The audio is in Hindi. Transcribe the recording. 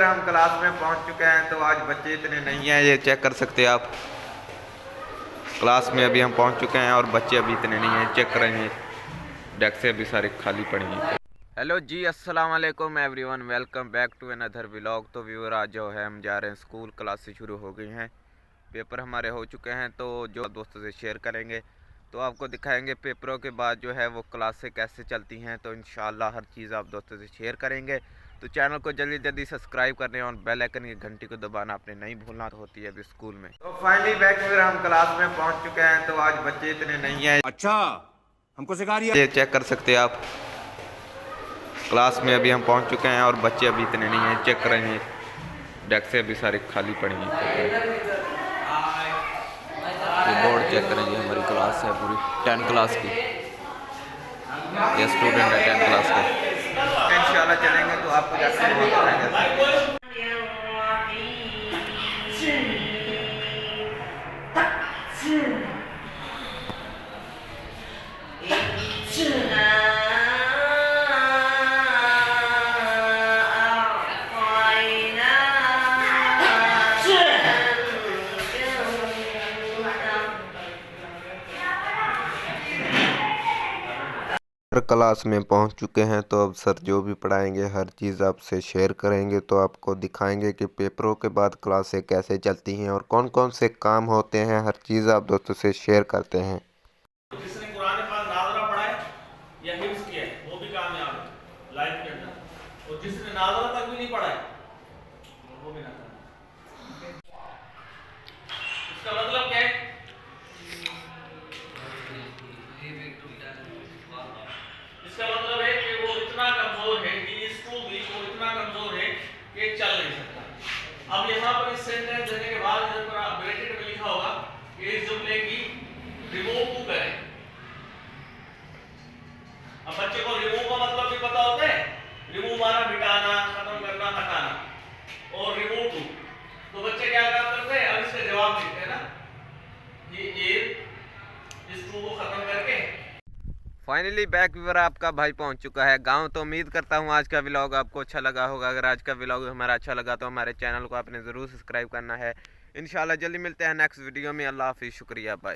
व्यूअर हम क्लास में पहुंच चुके हैं। तो आज बच्चे इतने नहीं हैं, ये चेक कर सकते हैं आप। क्लास में अभी हम पहुंच चुके हैं और बच्चे अभी इतने नहीं हैं, चेक कर रहे हैं। डेस्क अभी सारी खाली पड़ी हैं। हेलो जी, अस्सलाम वालेकुम everyone, welcome back to another vlog. तो व्यूअर आज जो है हम जा रहे हैं स्कूल, क्लास से शुरू हो गई हैं, पेपर हमारे हो चुके हैं। तो जो दोस्तों से शेयर करेंगे तो आपको दिखाएंगे पेपरों के बाद जो है वो क्लासें कैसे चलती हैं। तो इंशाल्लाह हर चीज़ आप दोस्तों से शेयर करेंगे। तो चैनल को जल्दी जल्दी सब्सक्राइब करने और बेल आइकन की घंटी को दबाना आपने नहीं भूलना होती है अभी स्कूल में। तो फाइनली बैक फिर हम क्लास में पहुंच चुके हैं। तो आज बच्चे इतने नहीं हैं। अच्छा, हमको सिखा रही है। ये चेक कर सकते हैं आप। क्लास में अभी हम पहुंच चुके हैं और बच्चे अभी इतने नहीं हैं, चेक कर रहे हैं। डेस्क अभी सारी खाली पड़ी हैं। ये बोर्ड चेक करें जी, हमारी क्लास है पूरी 10 क्लास की। ये स्टूडेंट है 10 क्लास के। इंशाल्लाह चलेंगे तो आपको जाकर बताएंगे। हर क्लास में पहुंच चुके हैं। तो अब सर जो भी पढ़ाएंगे हर चीज़ आपसे शेयर करेंगे। तो आपको दिखाएंगे कि पेपरों के बाद क्लासें कैसे चलती हैं और कौन कौन से काम होते हैं, हर चीज़ आप दोस्तों से शेयर करते हैं। जिसने कुरान पाक नाज़रा पढ़ा है या हिफ्ज़ किया है वो भी कामयाब है लाइफ के अंदर, और जिसने नाज़रा तक भी नहीं पढ़ा है वो भी नाकाम। इसका मतलब क्या है? इसका मतलब है कि वो इतना कमजोर है, स्कूल भी वो इतना कमजोर है कि चल नहीं सकता। अब यहाँ पर इस सेंटेंस देने के बाद इधर पर ब्रैकेट में लिखा होगा कि इस जुमले की रिमूव करें। अब बच्चे को रिमूव का मतलब भी पता होता है। रिमूव माना मिटाना, खत्म करना, हटाना, और रिमूव टू। तो बच्चे क्या काम करते हैं? अब इसका जवाब देते हैं ना, ये इस टू को खत्म करके। फाइनली बैक व्यूअर आपका भाई पहुंच चुका है गांव। तो उम्मीद करता हूं आज का व्लॉग आपको अच्छा लगा होगा। अगर आज का व्लॉग हमारा अच्छा लगा तो हमारे चैनल को आपने ज़रूर सब्सक्राइब करना है। इंशाल्लाह जल्दी मिलते हैं नेक्स्ट वीडियो में। अल्लाह हाफिज़, शुक्रिया, बाय।